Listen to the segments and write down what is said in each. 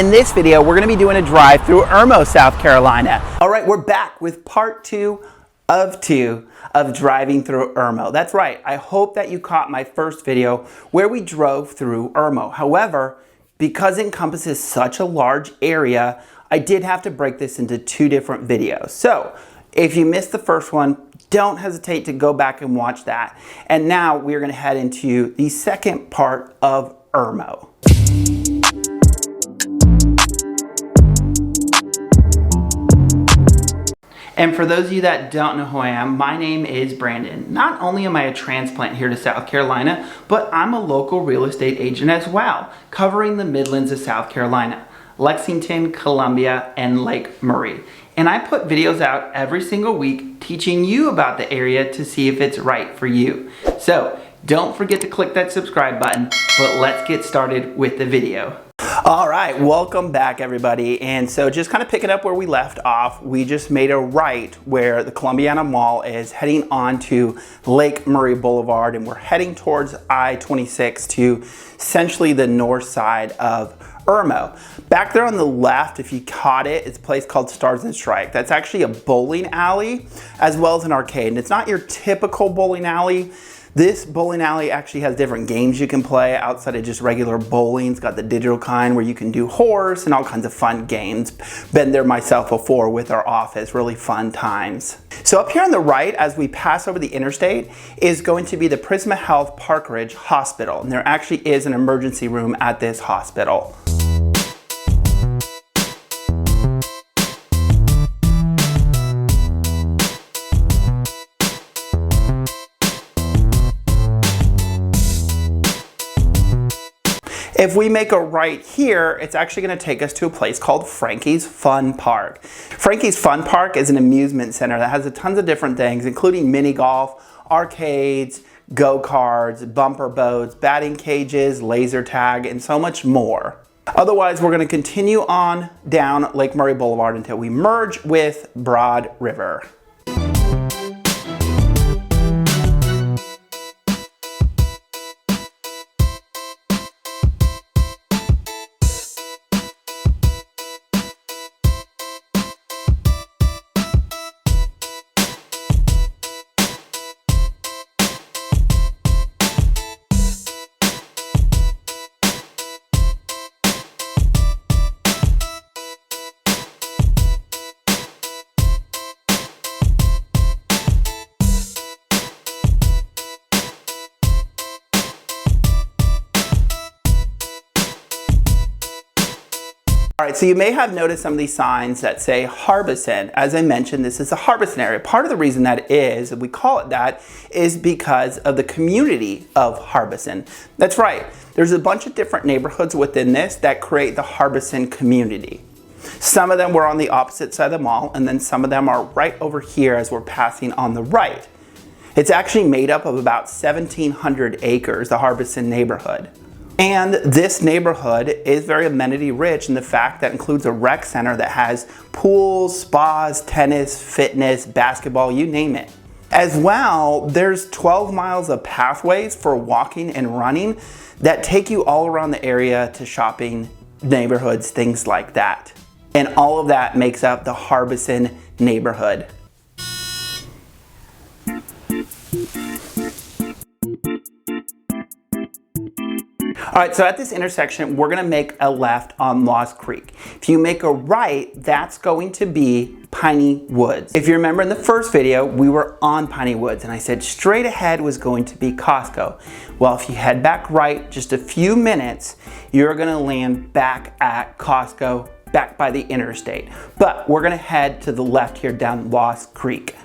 In this video, we're going to be doing a drive through Irmo, South Carolina. All right, we're back with part two of driving through Irmo. That's right. I hope that you caught my first video where we drove through Irmo. However, because it encompasses such a large area, I did have to break this into two different videos. So if you missed the first one, don't hesitate to go back and watch that. And now we're going to head into the second part of Irmo. And for those of you that don't know who I am, my name is Brandon. Not only am I a transplant here to South Carolina, but I'm a local real estate agent as well, covering the Midlands of South Carolina, Lexington, Columbia, and Lake Murray. And I put videos out every single week teaching you about the area to see if it's right for you. So don't forget to click that subscribe button, but let's get started with the video. All right, welcome back everybody. And so just kind of picking up where we left off, we just made a right where the Columbiana Mall is heading on to Lake Murray Boulevard, and we're heading towards I-26 to essentially the north side of Irmo. Back there on the left, if you caught it, it's a place called Stars and Strike. That's actually a bowling alley as well as an arcade. And it's not your typical bowling alley. This bowling alley actually has different games you can play outside of just regular bowling. It's got the digital kind where you can do horse and all kinds of fun games. Been there myself before with our office, really fun times. So up here on the right, as we pass over the interstate, is going to be the Prisma Health Park Ridge Hospital. And there actually is an emergency room at this hospital. If we make a right here, it's actually going to take us to a place called Frankie's Fun Park. Frankie's Fun Park is an amusement center that has tons of different things, including mini golf, arcades, go-karts, bumper boats, batting cages, laser tag, and so much more. Otherwise, we're going to continue on down Lake Murray Boulevard until we merge with Broad River. All right, so you may have noticed some of these signs that say Harbison. As I mentioned, this is the Harbison area. Part of the reason that is, we call it that, is because of the community of Harbison. That's right, there's a bunch of different neighborhoods within this that create the Harbison community. Some of them were on the opposite side of the mall, and then some of them are right over here as we're passing on the right. It's actually made up of about 1,700 acres, the Harbison neighborhood. And this neighborhood is very amenity rich in the fact that includes a rec center that has pools, spas, tennis, fitness, basketball, you name it. As well, there's 12 miles of pathways for walking and running that take you all around the area to shopping, neighborhoods, things like that. And all of that makes up the Harbison neighborhood. All right, so at this intersection, we're gonna make a left on Lost Creek. If you make a right, that's going to be Piney Woods. If you remember in the first video, we were on Piney Woods and I said straight ahead was going to be Costco. Well, if you head back right just a few minutes, you're gonna land back at Costco, back by the interstate. But we're gonna head to the left here down Lost Creek.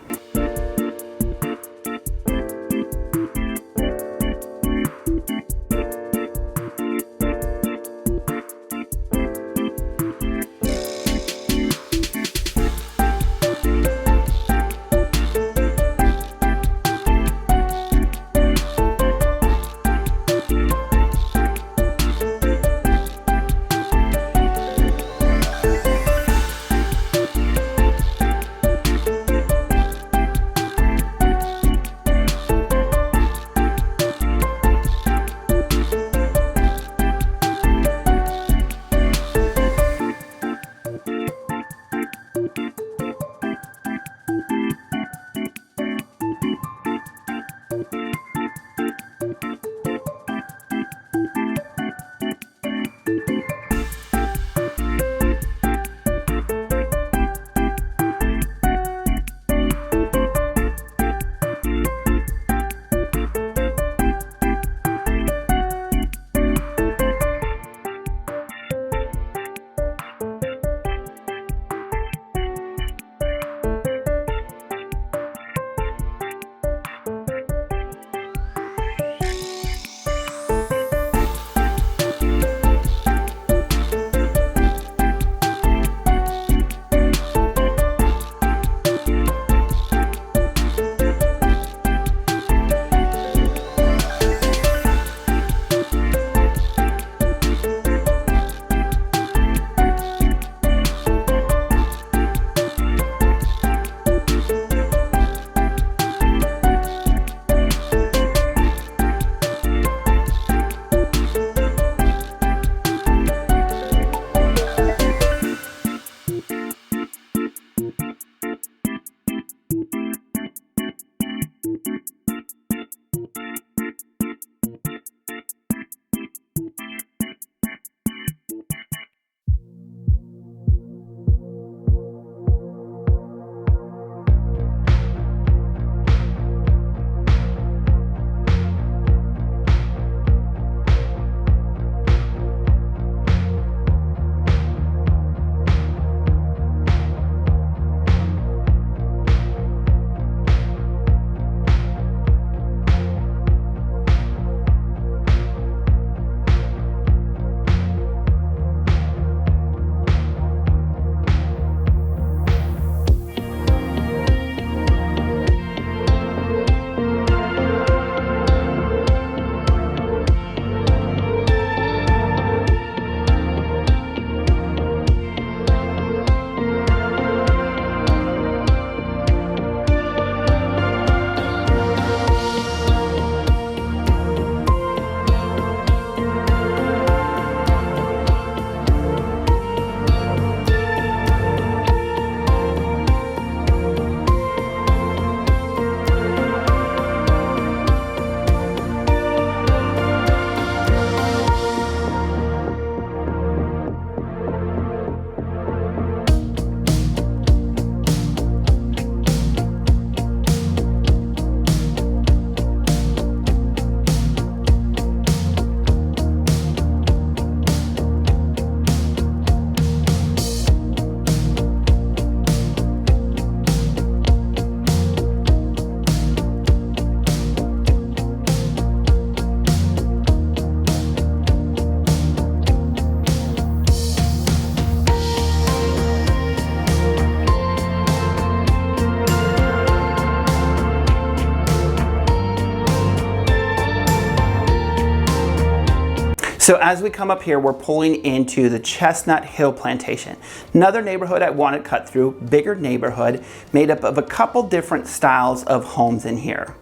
So as we come up here, we're pulling into the Chestnut Hill Plantation. Another neighborhood I want to cut through, bigger neighborhood, made up of a couple different styles of homes in here.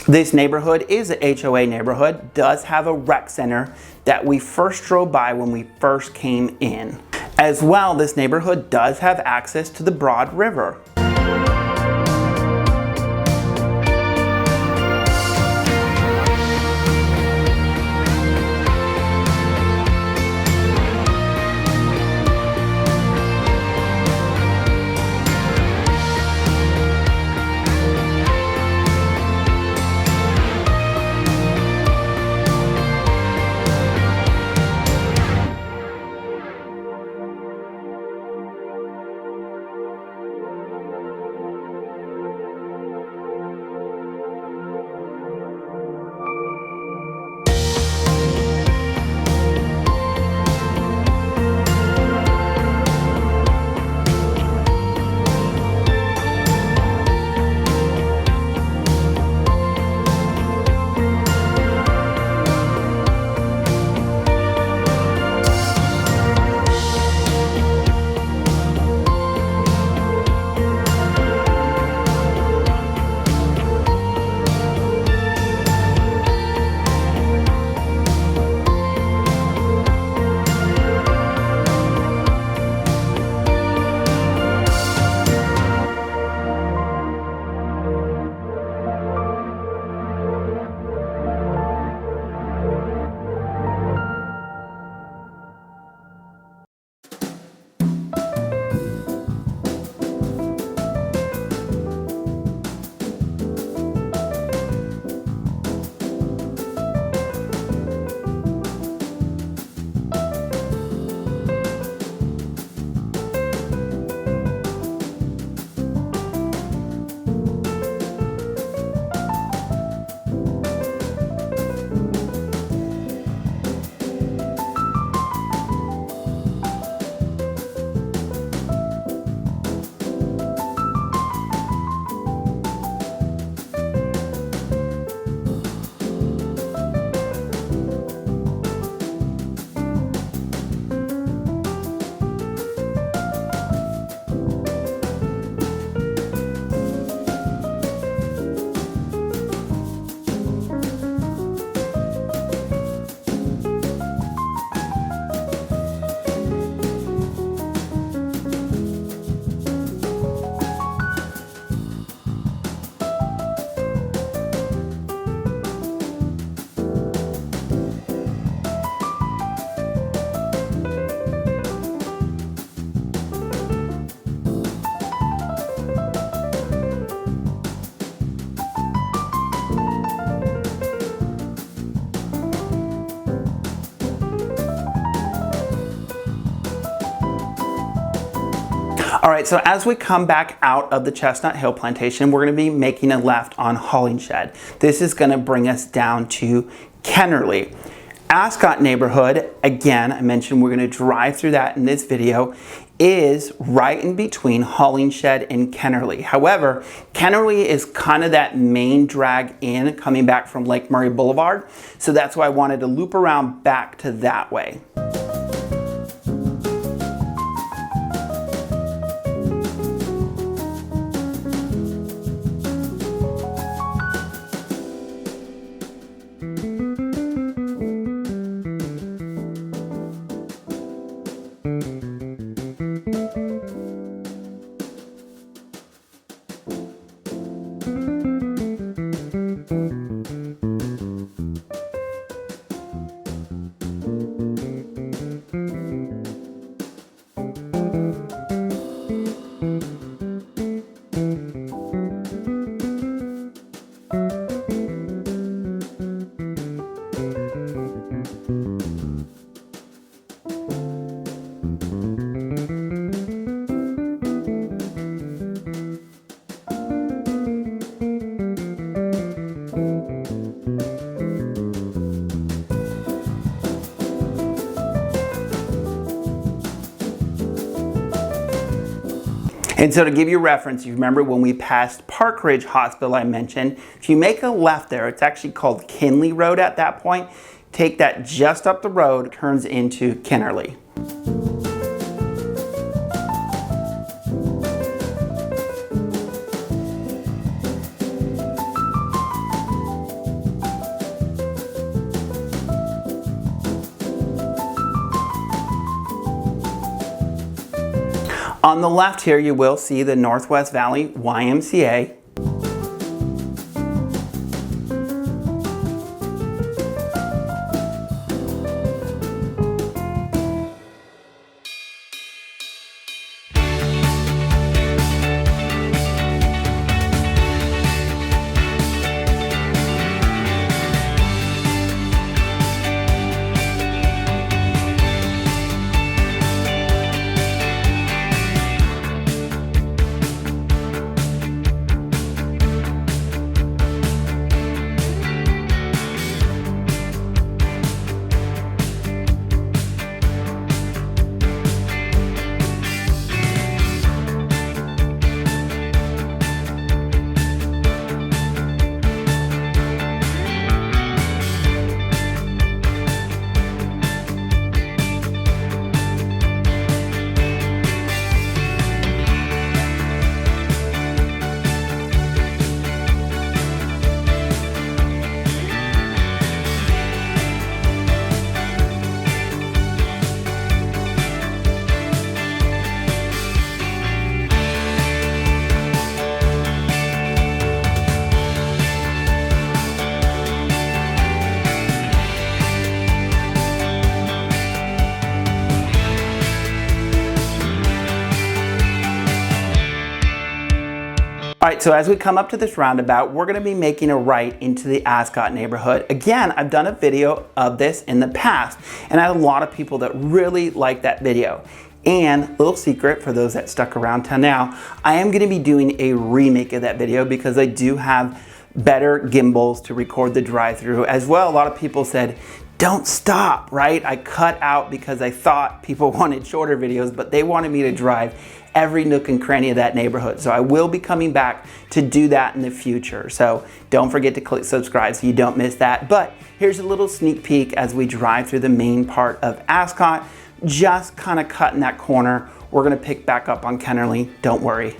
This neighborhood is an HOA neighborhood, does have a rec center that we first drove by when we first came in. As well, this neighborhood does have access to the Broad River. All right, so as we come back out of the Chestnut Hill Plantation, we're gonna be making a left on Hollingshed. This is gonna bring us down to Kennerly. Ascot neighborhood, again, I mentioned we're gonna drive through that in this video, is right in between Hollingshed and Kennerly. However, Kennerly is kind of that main drag in coming back from Lake Murray Boulevard, so that's why I wanted to loop around back to that way. And so to give you reference, you remember when we passed Park Ridge Hospital I mentioned, if you make a left there, it's actually called Kinley Road at that point. take that just up the road, turns into Kennerly. On the left here, you will see the Northwest Valley YMCA. All right, so as we come up to this roundabout, we're gonna be making a right into the Ascot neighborhood. Again, I've done a video of this in the past, and I had a lot of people that really liked that video. And little secret for those that stuck around till now, I am gonna be doing a remake of that video because I do have better gimbals to record the drive-through. As well, a lot of people said, don't stop, right? I cut out because I thought people wanted shorter videos, but they wanted me to drive every nook and cranny of that neighborhood. So I will be coming back to do that in the future. So don't forget to click subscribe so you don't miss that. But here's a little sneak peek as we drive through the main part of Ascot, just kind of cutting that corner. We're gonna pick back up on Kennerly, don't worry.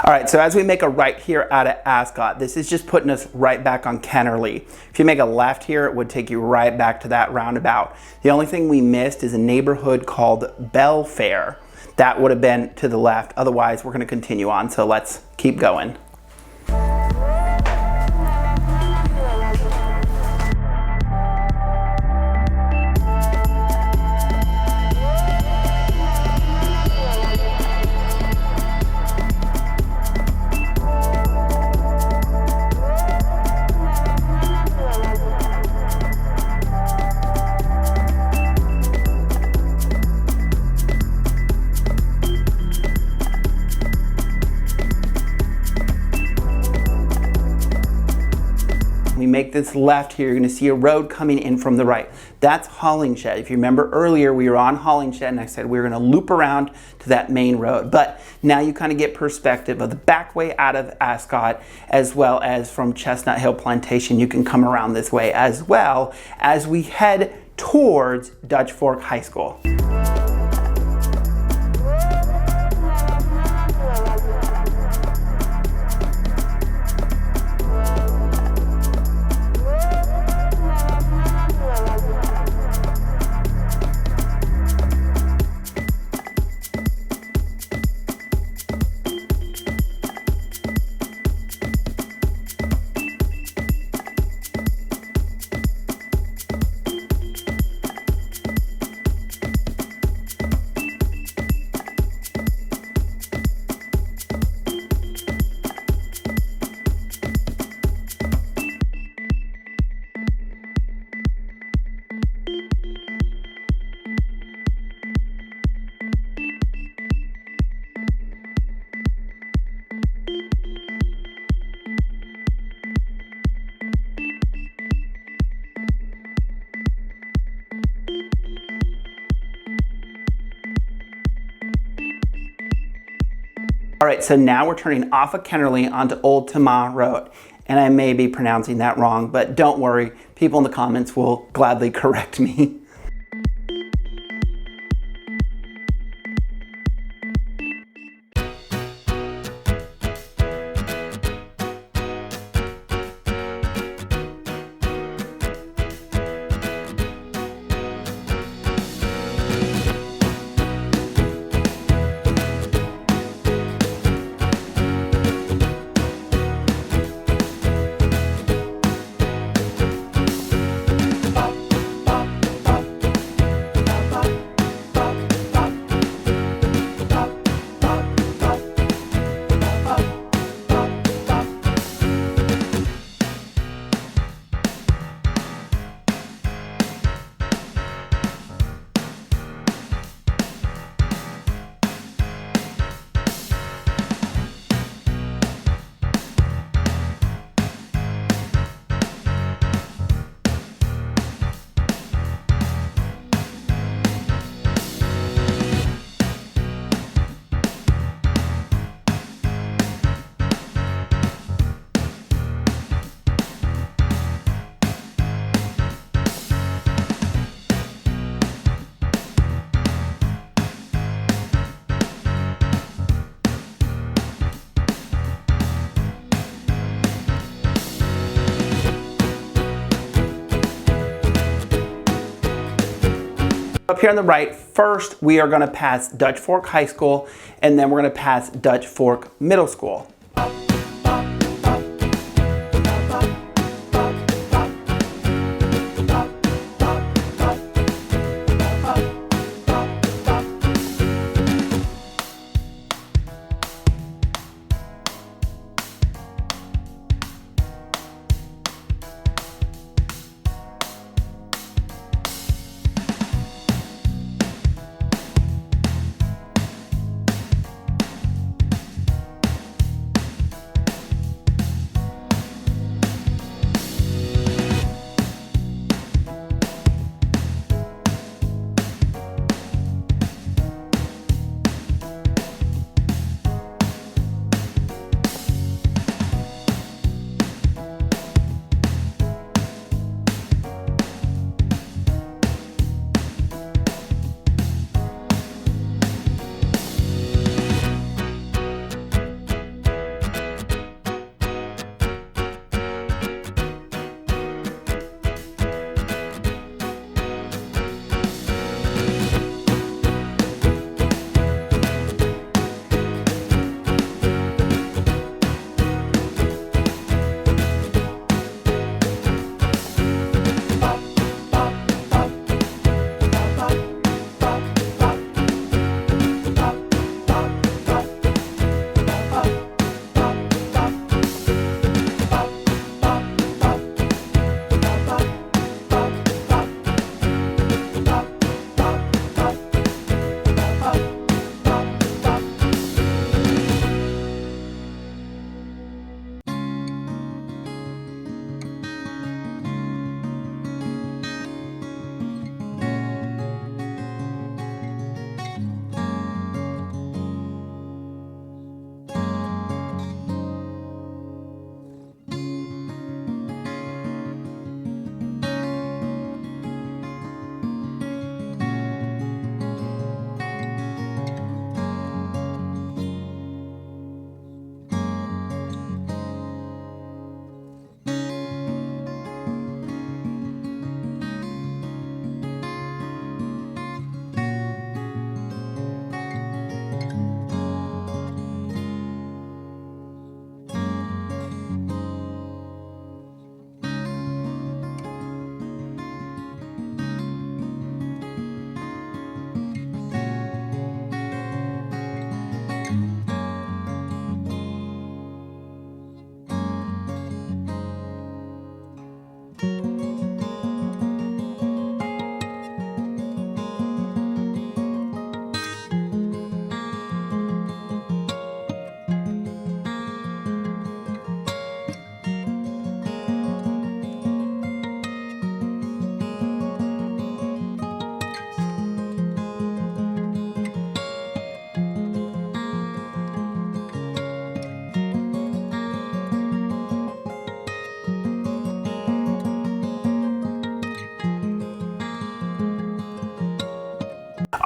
All right, so as we make a right here out of Ascot, this is just putting us right back on Kennerly. If you make a left here, it would take you right back to that roundabout. The only thing we missed is a neighborhood called Belfair. That would have been to the left. Otherwise, we're going to continue on, so let's keep going. We make this left here, you're going to see a road coming in from the right. That's Hollingshed. If you remember earlier, we were on Hollingshed and I said we were going to loop around to that main road. But now you kind of get perspective of the back way out of Ascot, as well as from Chestnut Hill Plantation. You can come around this way as well as we head towards Dutch Fork High School. All right, so now we're turning off of Kennerly onto Old Tama Road. And I may be pronouncing that wrong, but don't worry, people in the comments will gladly correct me. Up here on the right, first we are going to pass Dutch Fork High School, and then we're going to pass Dutch Fork Middle School.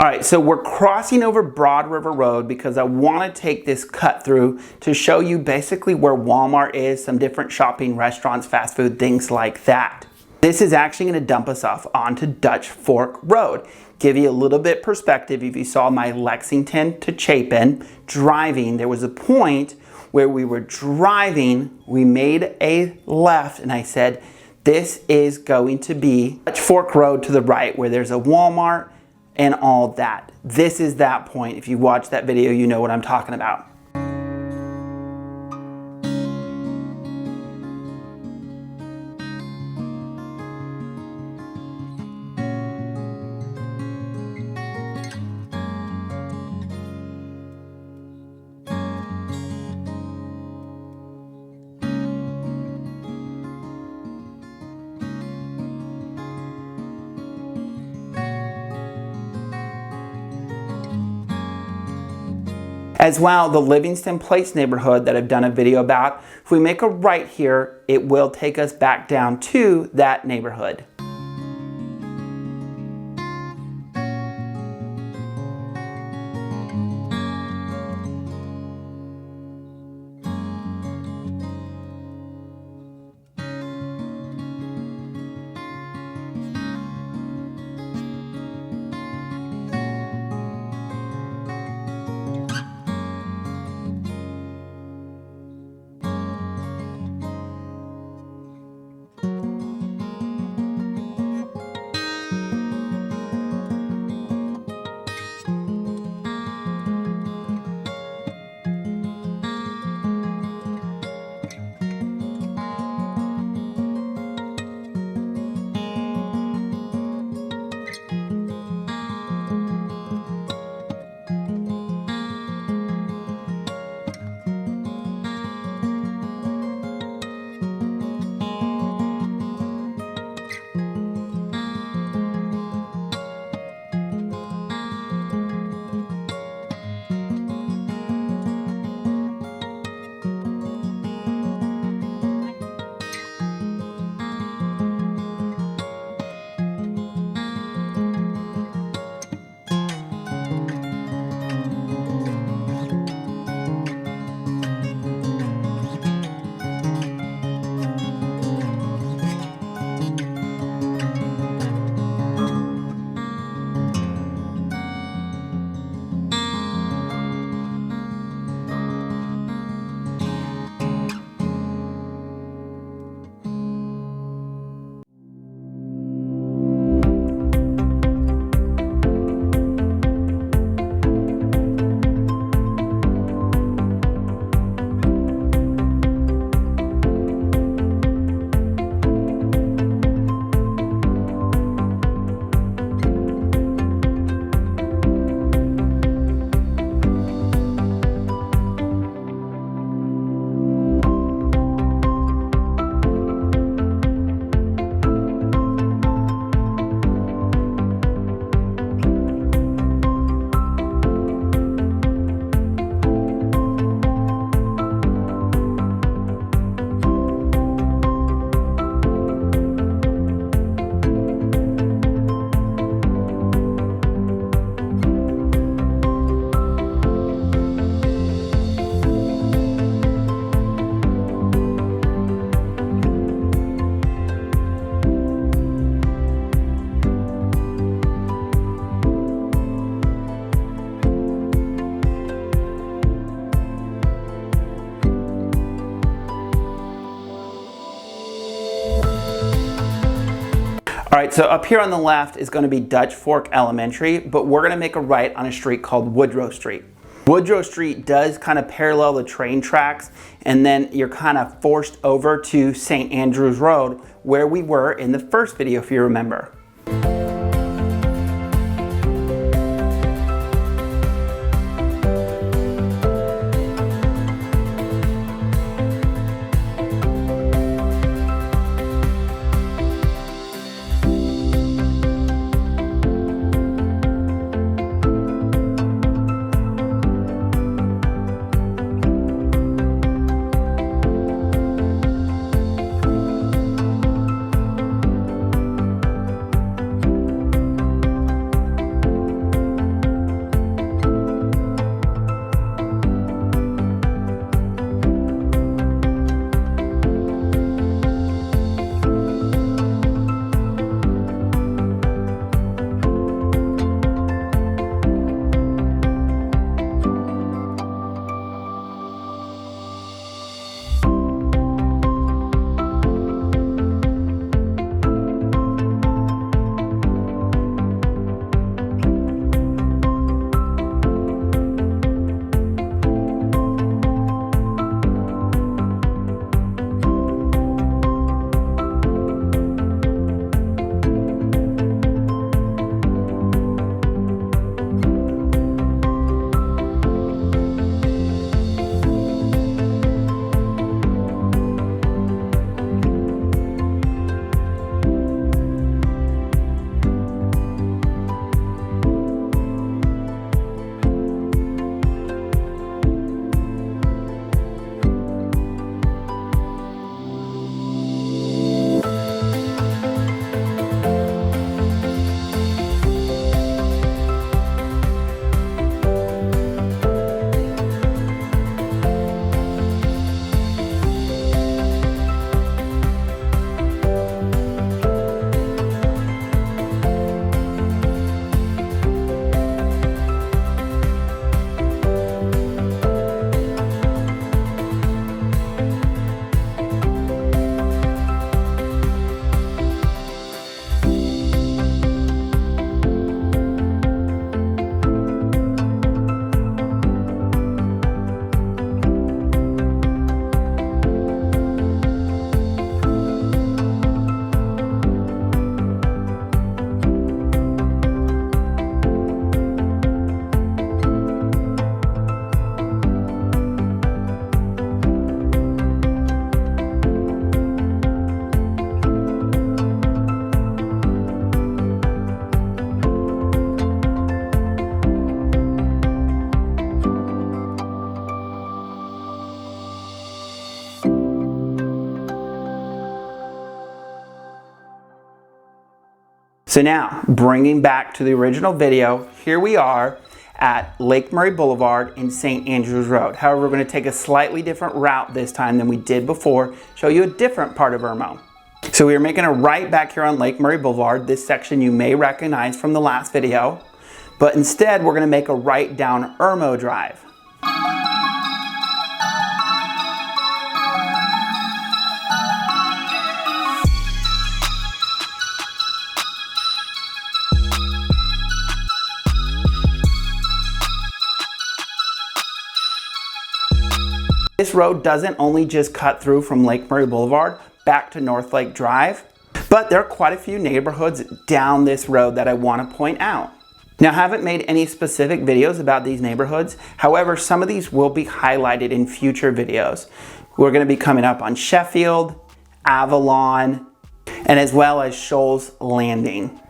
All right, so we're crossing over Broad River Road because I want to take this cut through to show you basically where Walmart is, some different shopping, restaurants, fast food, things like that. This is actually going to dump us off onto Dutch Fork Road. Give you a little bit perspective. If you saw my Lexington to Chapin driving, there was a point where we were driving, we made a left, and I said, this is going to be Dutch Fork Road to the right where there's a Walmart and all that. This is that point. If you watch that video, you know what I'm talking about. As well, the Livingston Place neighborhood that I've done a video about, if we make a right here, it will take us back down to that neighborhood. All right, so up here on the left is going to be Dutch Fork Elementary, but we're going to make a right on a street called Woodrow Street. Woodrow Street does kind of parallel the train tracks, and then you're kind of forced over to St. Andrews Road, where we were in the first video, if you remember. So now, bringing back to the original video, here we are at Lake Murray Boulevard in St. Andrews Road. However, we're going to take a slightly different route this time than we did before, show you a different part of Irmo. So we are making a right back here on Lake Murray Boulevard. This section you may recognize from the last video, but instead we're going to make a right down Irmo Drive. This road doesn't only just cut through from Lake Murray Boulevard back to North Lake Drive, but there are quite a few neighborhoods down this road that I want to point out. Now, I haven't made any specific videos about these neighborhoods. However, some of these will be highlighted in future videos. We're going to be coming up on Sheffield, Avalon, and as well as Shoals Landing.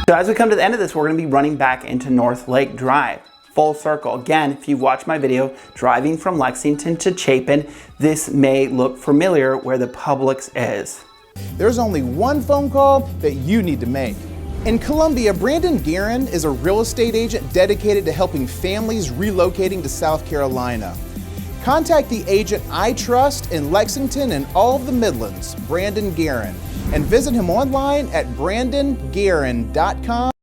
So as we come to the end of this, we're going to be running back into North Lake Drive. Full circle. Again, if you've watched my video driving from Lexington to Chapin, this may look familiar where the Publix is. There's only one phone call that you need to make. In Columbia, Brandon Garon is a real estate agent dedicated to helping families relocating to South Carolina. Contact the agent I trust in Lexington and all of the Midlands, Brandon Garon, and visit him online at brandongaron.com.